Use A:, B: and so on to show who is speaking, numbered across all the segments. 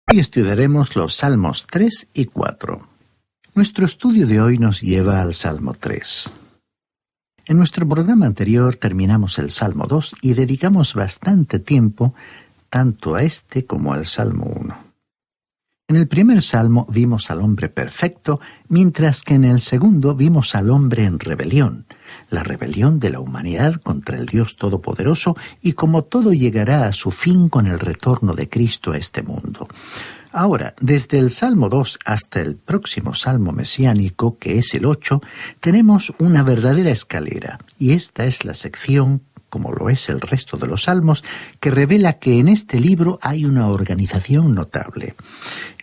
A: Hoy estudiaremos los Salmos 3 y 4. Nuestro estudio de hoy nos lleva al Salmo 3. En nuestro programa anterior terminamos el Salmo 2 y dedicamos bastante tiempo tanto a este como al Salmo 1. En el primer salmo vimos al hombre perfecto, mientras que en el segundo vimos al hombre en rebelión, la rebelión de la humanidad contra el Dios Todopoderoso y cómo todo llegará a su fin con el retorno de Cristo a este mundo. Ahora, desde el Salmo 2 hasta el próximo Salmo mesiánico, que es el 8, tenemos una verdadera escalera, y esta es la sección, como lo es el resto de los salmos, que revela que en este libro hay una organización notable.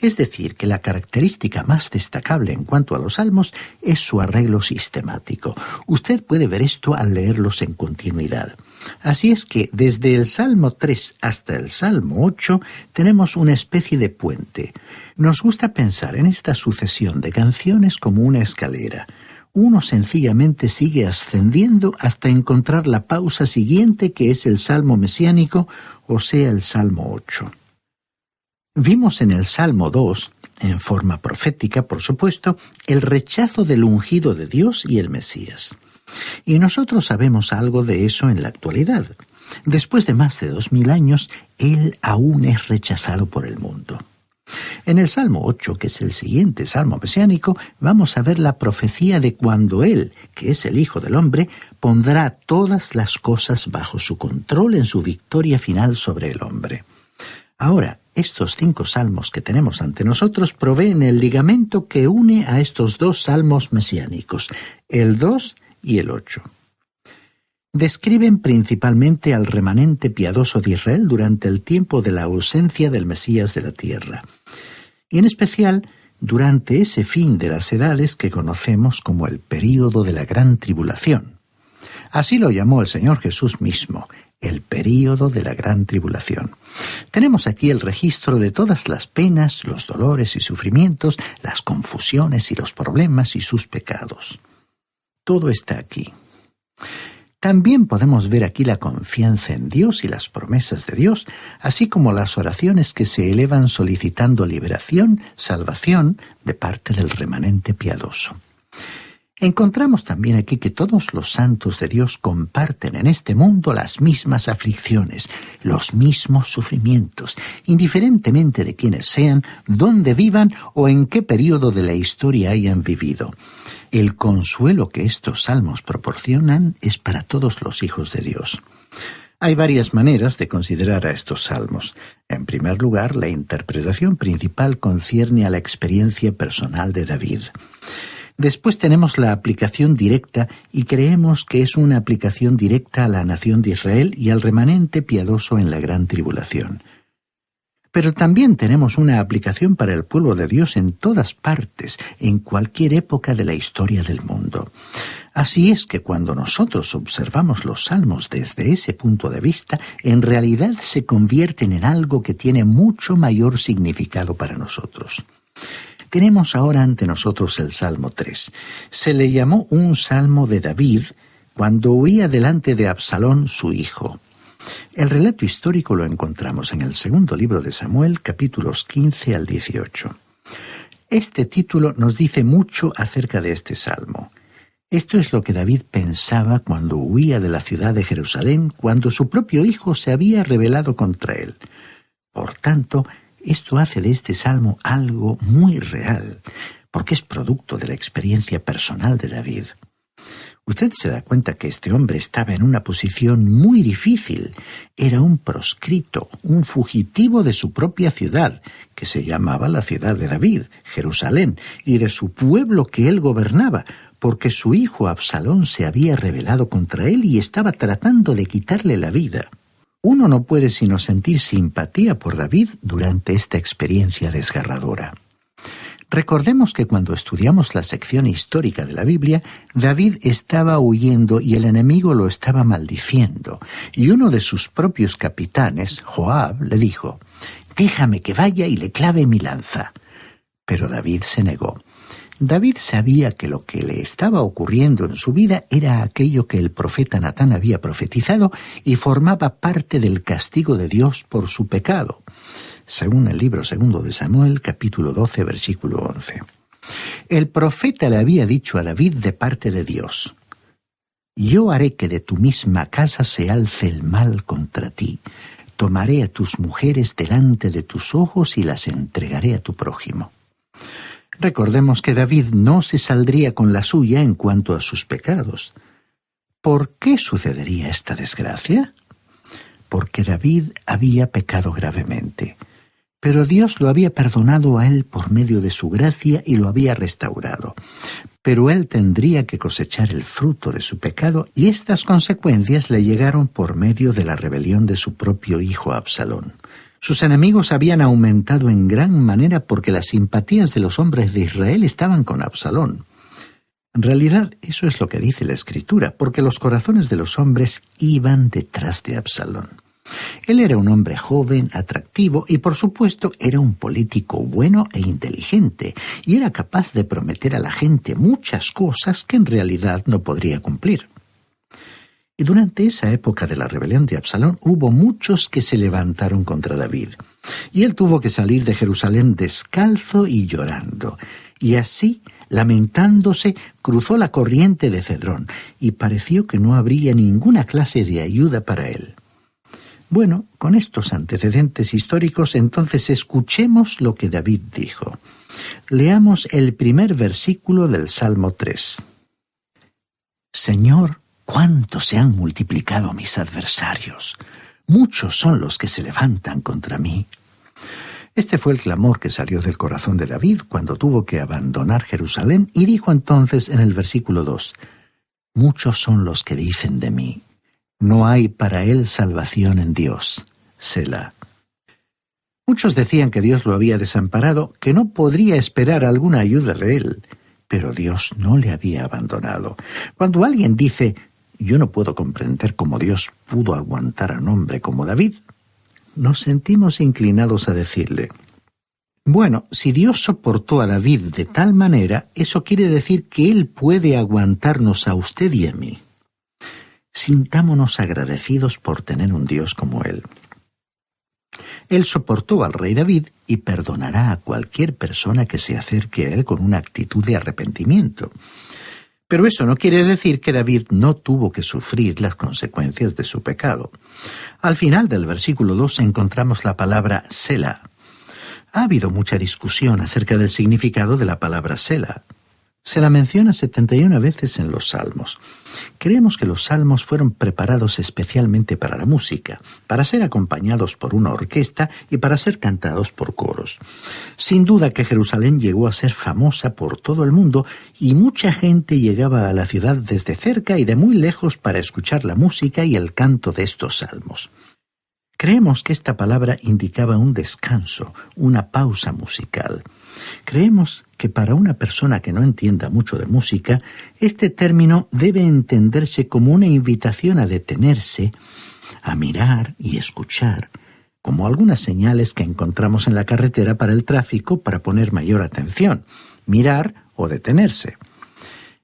A: Es decir, que la característica más destacable en cuanto a los salmos es su arreglo sistemático. Usted puede ver esto al leerlos en continuidad. Así es que desde el Salmo 3 hasta el Salmo 8 tenemos una especie de puente. Nos gusta pensar en esta sucesión de canciones como una escalera. Uno sencillamente sigue ascendiendo hasta encontrar la pausa siguiente, que es el Salmo mesiánico, o sea, el Salmo 8. Vimos en el Salmo 2, en forma profética, por supuesto, el rechazo del ungido de Dios y el Mesías. Y nosotros sabemos algo de eso en la actualidad. Después de más de 2000 años, Él aún es rechazado por el mundo. En el Salmo 8, que es el siguiente Salmo mesiánico, vamos a ver la profecía de cuando Él, que es el Hijo del Hombre, pondrá todas las cosas bajo su control en su victoria final sobre el hombre. Ahora, estos 5 salmos que tenemos ante nosotros proveen el ligamento que une a estos 2 salmos mesiánicos, el 2 y el 8. Describen principalmente al remanente piadoso de Israel durante el tiempo de la ausencia del Mesías de la tierra, y en especial durante ese fin de las edades que conocemos como el período de la gran tribulación. Así lo llamó el Señor Jesús mismo, el período de la gran tribulación. Tenemos aquí el registro de todas las penas, los dolores y sufrimientos, las confusiones y los problemas y sus pecados. Todo está aquí. También podemos ver aquí la confianza en Dios y las promesas de Dios, así como las oraciones que se elevan solicitando liberación, salvación de parte del remanente piadoso. Encontramos también aquí que todos los santos de Dios comparten en este mundo las mismas aflicciones, los mismos sufrimientos, indiferentemente de quiénes sean, dónde vivan o en qué período de la historia hayan vivido. El consuelo que estos salmos proporcionan es para todos los hijos de Dios. Hay varias maneras de considerar a estos salmos. En primer lugar, la interpretación principal concierne a la experiencia personal de David. Después tenemos la aplicación directa y creemos que es una aplicación directa a la nación de Israel y al remanente piadoso en la gran tribulación. Pero también tenemos una aplicación para el pueblo de Dios en todas partes, en cualquier época de la historia del mundo. Así es que cuando nosotros observamos los salmos desde ese punto de vista, en realidad se convierten en algo que tiene mucho mayor significado para nosotros. Tenemos ahora ante nosotros el Salmo 3. Se le llamó un Salmo de David cuando huía delante de Absalón, su hijo. El relato histórico lo encontramos en el segundo libro de Samuel, capítulos 15 al 18. Este título nos dice mucho acerca de este salmo. Esto es lo que David pensaba cuando huía de la ciudad de Jerusalén, cuando su propio hijo se había rebelado contra él. Por tanto, esto hace de este salmo algo muy real, porque es producto de la experiencia personal de David. Usted se da cuenta que este hombre estaba en una posición muy difícil. Era un proscrito, un fugitivo de su propia ciudad, que se llamaba la ciudad de David, Jerusalén, y de su pueblo que él gobernaba, porque su hijo Absalón se había rebelado contra él y estaba tratando de quitarle la vida. Uno no puede sino sentir simpatía por David durante esta experiencia desgarradora. Recordemos que cuando estudiamos la sección histórica de la Biblia, David estaba huyendo y el enemigo lo estaba maldiciendo, y uno de sus propios capitanes, Joab, le dijo: «Déjame que vaya y le clave mi lanza». Pero David se negó. David sabía que lo que le estaba ocurriendo en su vida era aquello que el profeta Natán había profetizado y formaba parte del castigo de Dios por su pecado. según el libro segundo de Samuel, capítulo 12, versículo 11. El profeta le había dicho a David de parte de Dios: «Yo haré que de tu misma casa se alce el mal contra ti. Tomaré a tus mujeres delante de tus ojos y las entregaré a tu prójimo». Recordemos que David no se saldría con la suya en cuanto a sus pecados. ¿Por qué sucedería esta desgracia? Porque David había pecado gravemente. Pero Dios lo había perdonado a él por medio de su gracia y lo había restaurado. Pero él tendría que cosechar el fruto de su pecado, y estas consecuencias le llegaron por medio de la rebelión de su propio hijo Absalón. Sus enemigos habían aumentado en gran manera porque las simpatías de los hombres de Israel estaban con Absalón. En realidad, eso es lo que dice la Escritura, porque los corazones de los hombres iban detrás de Absalón. Él era un hombre joven, atractivo y, por supuesto, era un político bueno e inteligente, y era capaz de prometer a la gente muchas cosas que en realidad no podría cumplir. Y durante esa época de la rebelión de Absalón hubo muchos que se levantaron contra David, y él tuvo que salir de Jerusalén descalzo y llorando, y así, lamentándose, cruzó la corriente de Cedrón, y pareció que no habría ninguna clase de ayuda para él. Bueno, con estos antecedentes históricos, entonces escuchemos lo que David dijo. Leamos el primer versículo del Salmo 3. Señor, cuánto se han multiplicado mis adversarios. Muchos son los que se levantan contra mí. Este fue el clamor que salió del corazón de David cuando tuvo que abandonar Jerusalén, y dijo entonces en el versículo 2, muchos son los que dicen de mí, no hay para él salvación en Dios. Selah. Muchos decían que Dios lo había desamparado, que no podría esperar alguna ayuda de él, pero Dios no le había abandonado. Cuando alguien dice, yo no puedo comprender cómo Dios pudo aguantar a un hombre como David, nos sentimos inclinados a decirle, bueno, si Dios soportó a David de tal manera, eso quiere decir que Él puede aguantarnos a usted y a mí. Sintámonos agradecidos por tener un Dios como Él. Él soportó al rey David y perdonará a cualquier persona que se acerque a Él con una actitud de arrepentimiento. Pero eso no quiere decir que David no tuvo que sufrir las consecuencias de su pecado. Al final del versículo 2 encontramos la palabra Selah. Ha habido mucha discusión acerca del significado de la palabra Selah. Se la menciona 71 veces en los Salmos. Creemos que los Salmos fueron preparados especialmente para la música, para ser acompañados por una orquesta y para ser cantados por coros. Sin duda que Jerusalén llegó a ser famosa por todo el mundo y mucha gente llegaba a la ciudad desde cerca y de muy lejos para escuchar la música y el canto de estos salmos. Creemos que esta palabra indicaba un descanso, una pausa musical. Creemos que para una persona que no entienda mucho de música, este término debe entenderse como una invitación a detenerse, a mirar y escuchar, como algunas señales que encontramos en la carretera para el tráfico para poner mayor atención, mirar o detenerse.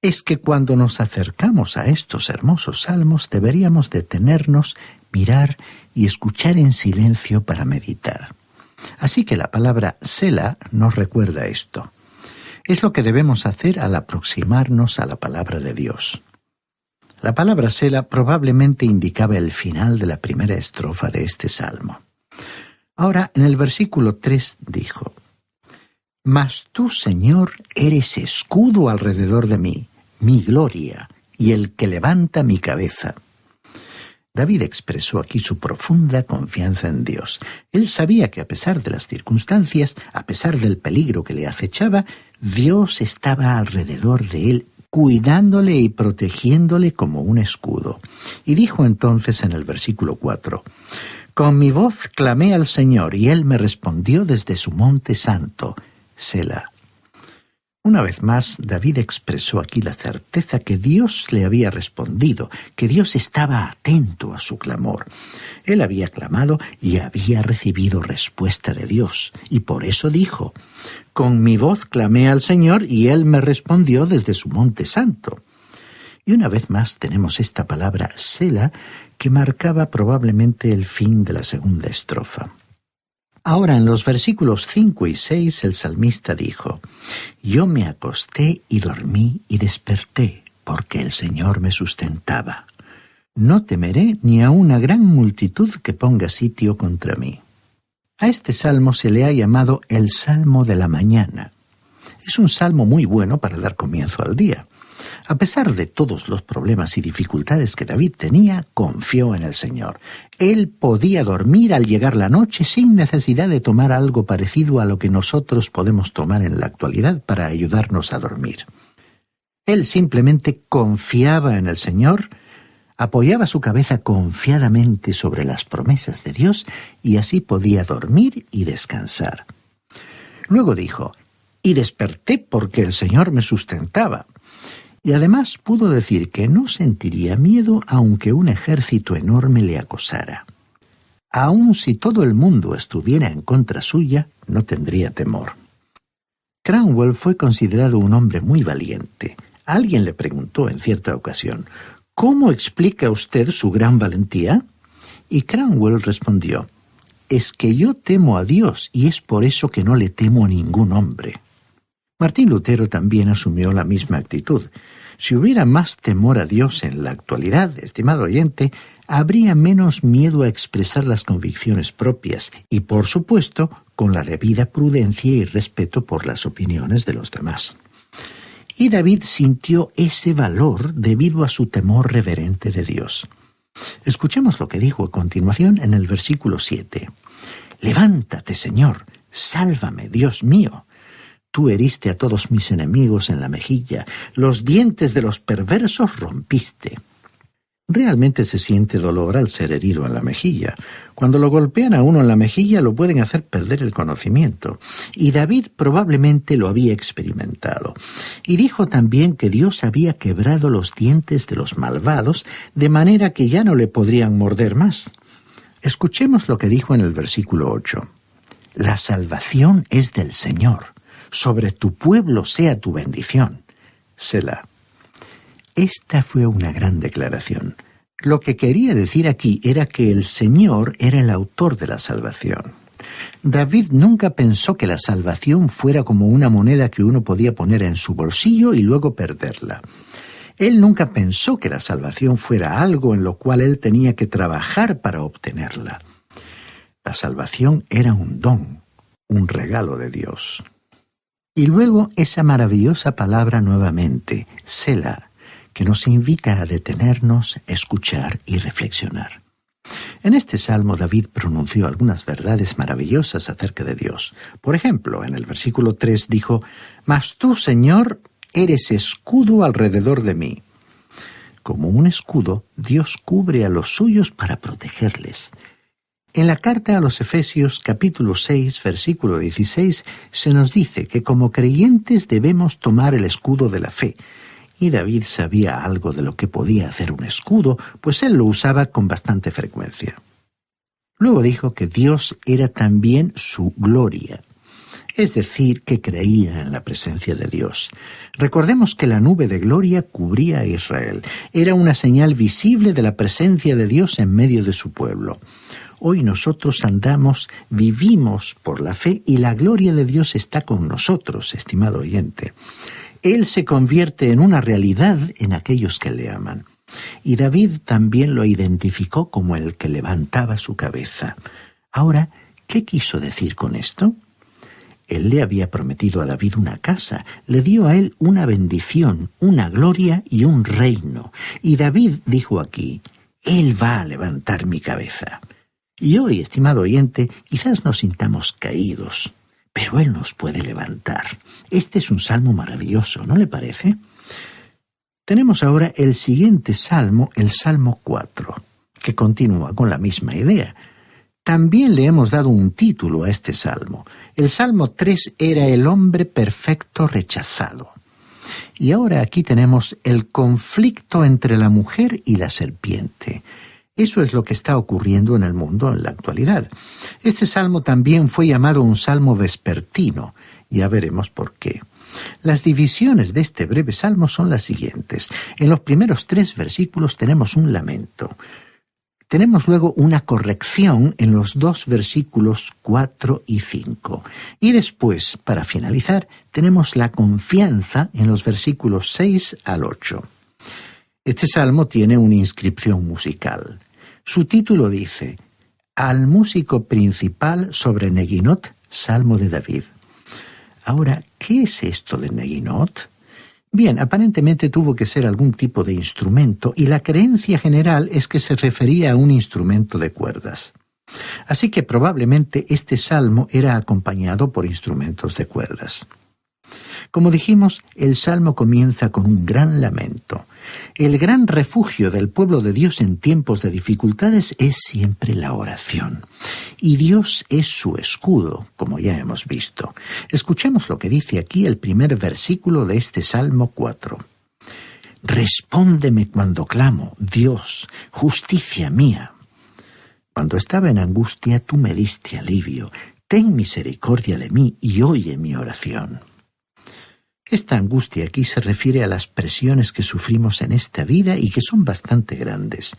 A: Es que cuando nos acercamos a estos hermosos salmos deberíamos detenernos, mirar y escuchar en silencio para meditar. Así que la palabra Selah nos recuerda esto. Es lo que debemos hacer al aproximarnos a la palabra de Dios. La palabra Selah probablemente indicaba el final de la primera estrofa de este salmo. Ahora, en el versículo 3 dijo, «Mas tú, Señor, eres escudo alrededor de mí, mi gloria, y el que levanta mi cabeza». David expresó aquí su profunda confianza en Dios. Él sabía que a pesar de las circunstancias, a pesar del peligro que le acechaba, Dios estaba alrededor de él, cuidándole y protegiéndole como un escudo. Y dijo entonces en el versículo 4, «Con mi voz clamé al Señor, y Él me respondió desde su monte santo, Selah». Una vez más, David expresó aquí la certeza que Dios le había respondido, que Dios estaba atento a su clamor. Él había clamado y había recibido respuesta de Dios, y por eso dijo, «Con mi voz clamé al Señor, y Él me respondió desde su monte santo». Y una vez más tenemos esta palabra Selah, que marcaba probablemente el fin de la segunda estrofa. Ahora, en los versículos 5 y 6, el salmista dijo: Yo me acosté y dormí y desperté, porque el Señor me sustentaba. No temeré ni a una gran multitud que ponga sitio contra mí. A este salmo se le ha llamado el Salmo de la Mañana. Es un salmo muy bueno para dar comienzo al día. A pesar de todos los problemas y dificultades que David tenía, confió en el Señor. Él podía dormir al llegar la noche sin necesidad de tomar algo parecido a lo que nosotros podemos tomar en la actualidad para ayudarnos a dormir. Él simplemente confiaba en el Señor, apoyaba su cabeza confiadamente sobre las promesas de Dios y así podía dormir y descansar. Luego dijo: y desperté porque el Señor me sustentaba. Y además pudo decir que no sentiría miedo aunque un ejército enorme le acosara. Aun si todo el mundo estuviera en contra suya, no tendría temor. Cromwell fue considerado un hombre muy valiente. Alguien le preguntó en cierta ocasión: ¿cómo explica usted su gran valentía? Y Cromwell respondió: es que yo temo a Dios y es por eso que no le temo a ningún hombre. Martín Lutero también asumió la misma actitud. Si hubiera más temor a Dios en la actualidad, estimado oyente, habría menos miedo a expresar las convicciones propias y, por supuesto, con la debida prudencia y respeto por las opiniones de los demás. Y David sintió ese valor debido a su temor reverente de Dios. Escuchemos lo que dijo a continuación en el versículo 7. Levántate, Señor, sálvame, Dios mío. Tú heriste a todos mis enemigos en la mejilla, los dientes de los perversos rompiste. Realmente se siente dolor al ser herido en la mejilla. Cuando lo golpean a uno en la mejilla lo pueden hacer perder el conocimiento. Y David probablemente lo había experimentado. Y dijo también que Dios había quebrado los dientes de los malvados, de manera que ya no le podrían morder más. Escuchemos lo que dijo en el versículo 8. La salvación es del Señor. Sobre tu pueblo sea tu bendición. Selah. Esta fue una gran declaración. Lo que quería decir aquí era que el Señor era el autor de la salvación. David nunca pensó que la salvación fuera como una moneda que uno podía poner en su bolsillo y luego perderla. Él nunca pensó que la salvación fuera algo en lo cual él tenía que trabajar para obtenerla. La salvación era un don, un regalo de Dios. Y luego esa maravillosa palabra nuevamente, Selah, que nos invita a detenernos, escuchar y reflexionar. En este salmo David pronunció algunas verdades maravillosas acerca de Dios. Por ejemplo, en el versículo 3 dijo: Mas tú, Señor, eres escudo alrededor de mí. Como un escudo, Dios cubre a los suyos para protegerles. En la carta a los Efesios capítulo 6, versículo 16, se nos dice que como creyentes debemos tomar el escudo de la fe. Y David sabía algo de lo que podía hacer un escudo, pues él lo usaba con bastante frecuencia. Luego dijo que Dios era también su gloria, es decir, que creía en la presencia de Dios. Recordemos que la nube de gloria cubría a Israel. Era una señal visible de la presencia de Dios en medio de su pueblo. Hoy nosotros vivimos por la fe y la gloria de Dios está con nosotros, estimado oyente. Él se convierte en una realidad en aquellos que le aman. Y David también lo identificó como el que levantaba su cabeza. Ahora, ¿qué quiso decir con esto? Él le había prometido a David una casa, le dio a él una bendición, una gloria y un reino. Y David dijo aquí: Él va a levantar mi cabeza. Y hoy, estimado oyente, quizás nos sintamos caídos, pero Él nos puede levantar. Este es un salmo maravilloso, ¿no le parece? Tenemos ahora el siguiente salmo, el Salmo 4, que continúa con la misma idea. También le hemos dado un título a este salmo. El Salmo 3 era el hombre perfecto rechazado. Y ahora aquí tenemos el conflicto entre la mujer y la serpiente. Eso es lo que está ocurriendo en el mundo en la actualidad. Este salmo también fue llamado un salmo vespertino. Ya veremos por qué. Las divisiones de este breve salmo son las siguientes. En los primeros 3 versículos tenemos un lamento. Tenemos luego una corrección en los 2 versículos 4 y 5. Y después, para finalizar, tenemos la confianza en los versículos 6 al 8. Este salmo tiene una inscripción musical. Su título dice: Al músico principal sobre Neguinot, Salmo de David. Ahora, ¿qué es esto de Neguinot? Bien, aparentemente tuvo que ser algún tipo de instrumento y la creencia general es que se refería a un instrumento de cuerdas. Así que probablemente este salmo era acompañado por instrumentos de cuerdas. Como dijimos, el salmo comienza con un gran lamento. El gran refugio del pueblo de Dios en tiempos de dificultades es siempre la oración. Y Dios es su escudo, como ya hemos visto. Escuchemos lo que dice aquí el primer versículo de este Salmo 4. Respóndeme cuando clamo, Dios, justicia mía. Cuando estaba en angustia, tú me diste alivio. Ten misericordia de mí y oye mi oración. Esta angustia aquí se refiere a las presiones que sufrimos en esta vida y que son bastante grandes.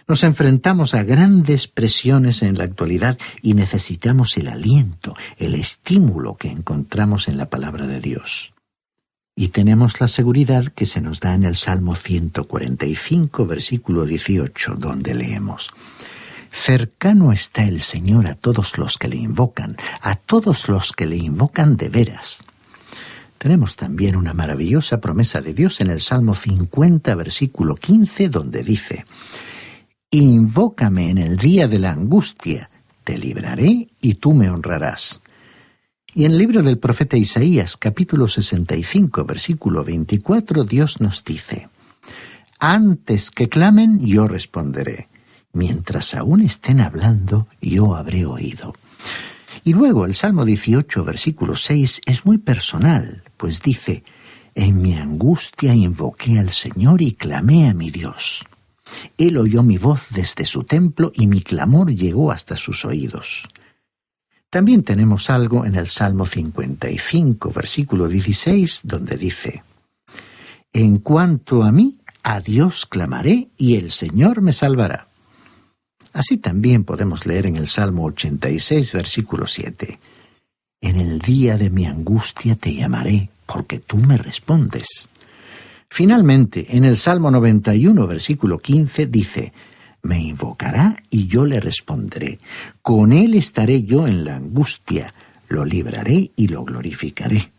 A: Nos enfrentamos a grandes presiones en la actualidad y necesitamos el aliento, el estímulo que encontramos en la palabra de Dios. Y tenemos la seguridad que se nos da en el Salmo 145, versículo 18, donde leemos: Cercano está el Señor a todos los que le invocan, a todos los que le invocan de veras. Tenemos también una maravillosa promesa de Dios en el Salmo 50, versículo 15, donde dice: Invócame en el día de la angustia, te libraré y tú me honrarás. Y en el libro del profeta Isaías, capítulo 65, versículo 24, Dios nos dice: Antes que clamen, yo responderé. Mientras aún estén hablando, yo habré oído. Y luego el Salmo 18, versículo 6, es muy personal, pues dice: En mi angustia invoqué al Señor y clamé a mi Dios. Él oyó mi voz desde su templo y mi clamor llegó hasta sus oídos. También tenemos algo en el Salmo 55, versículo 16, donde dice: En cuanto a mí, a Dios clamaré y el Señor me salvará. Así también podemos leer en el Salmo 86, versículo 7. En el día de mi angustia te llamaré, porque tú me respondes. Finalmente, en el Salmo 91, versículo 15, dice: Me invocará y yo le responderé. Con él estaré yo en la angustia, lo libraré y lo glorificaré.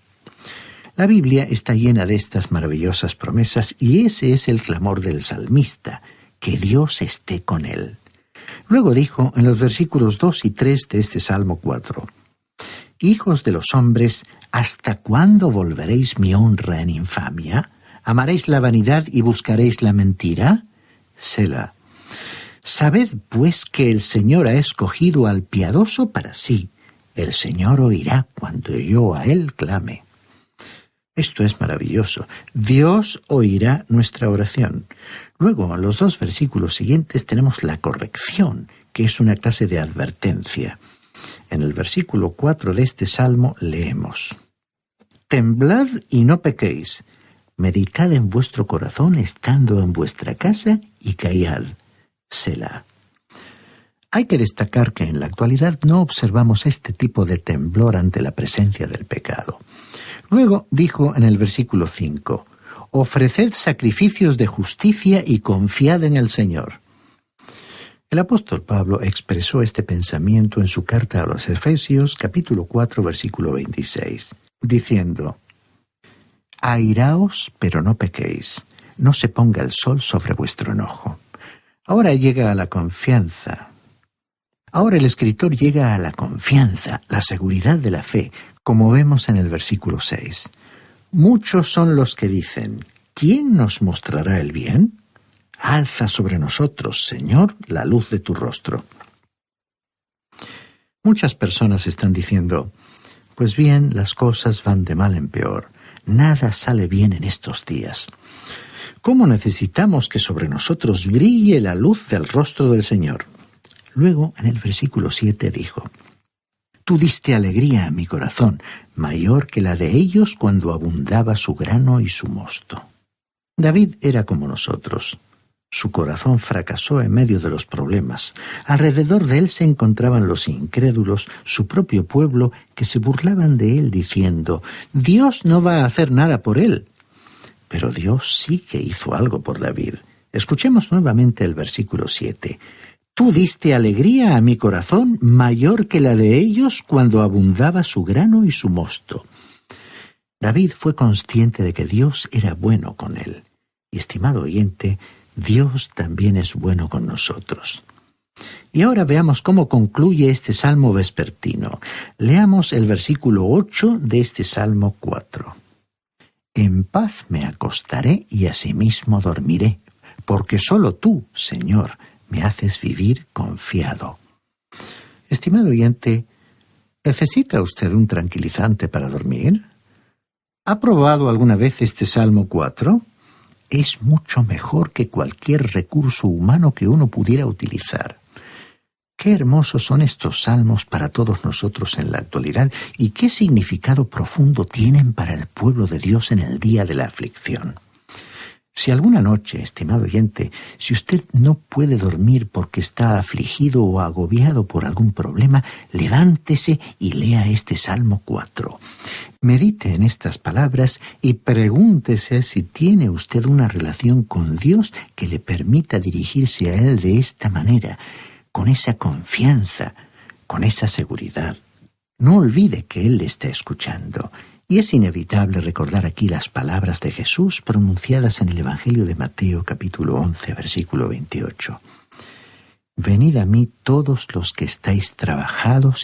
A: La Biblia está llena de estas maravillosas promesas y ese es el clamor del salmista, que Dios esté con él. Luego dijo en los versículos 2 y 3 de este Salmo 4: Hijos de los hombres, ¿hasta cuándo volveréis mi honra en infamia? ¿Amaréis la vanidad y buscaréis la mentira? Selah. Sabed, pues, que el Señor ha escogido al piadoso para sí. El Señor oirá cuando yo a Él clame. Esto es maravilloso. Dios oirá nuestra oración. Luego, en los 2 versículos siguientes tenemos la corrección, que es una clase de advertencia. En el versículo 4 de este salmo leemos: Temblad y no pequéis. Meditad en vuestro corazón estando en vuestra casa y callad. Selah. Hay que destacar que en la actualidad no observamos este tipo de temblor ante la presencia del pecado. Luego dijo en el versículo 5: Ofreced sacrificios de justicia y confiad en el Señor. El apóstol Pablo expresó este pensamiento en su carta a los Efesios, capítulo 4, versículo 26, diciendo: Airaos, pero no pequéis, no se ponga el sol sobre vuestro enojo. Ahora llega a la confianza. Ahora el escritor llega a la confianza, la seguridad de la fe, como vemos en el versículo 6. Muchos son los que dicen: ¿Quién nos mostrará el bien? Alza sobre nosotros, Señor, la luz de tu rostro. Muchas personas están diciendo: Pues bien, las cosas van de mal en peor. Nada sale bien en estos días. ¿Cómo necesitamos que sobre nosotros brille la luz del rostro del Señor? Luego, en el versículo 7 dijo: Tú diste alegría a mi corazón, mayor que la de ellos cuando abundaba su grano y su mosto. David era como nosotros. Su corazón fracasó en medio de los problemas. Alrededor de él se encontraban los incrédulos, su propio pueblo, que se burlaban de él diciendo: «Dios no va a hacer nada por él». Pero Dios sí que hizo algo por David. Escuchemos nuevamente el versículo 7. «Tú diste alegría a mi corazón mayor que la de ellos cuando abundaba su grano y su mosto». David fue consciente de que Dios era bueno con él. Y, estimado oyente, Dios también es bueno con nosotros. Y ahora veamos cómo concluye este salmo vespertino. Leamos el versículo 8 de este salmo 4. «En paz me acostaré y asimismo dormiré, porque solo tú, Señor, me haces vivir confiado». Estimado oyente, ¿necesita usted un tranquilizante para dormir? ¿Ha probado alguna vez este Salmo 4? Es mucho mejor que cualquier recurso humano que uno pudiera utilizar. Qué hermosos son estos salmos para todos nosotros en la actualidad y qué significado profundo tienen para el pueblo de Dios en el día de la aflicción. Si alguna noche, estimado oyente, si usted no puede dormir porque está afligido o agobiado por algún problema, levántese y lea este Salmo 4. Medite en estas palabras y pregúntese si tiene usted una relación con Dios que le permita dirigirse a Él de esta manera, con esa confianza, con esa seguridad. No olvide que Él le está escuchando. Y es inevitable recordar aquí las palabras de Jesús pronunciadas en el Evangelio de Mateo, capítulo 11, versículo 28. «Venid a mí todos los que estáis trabajados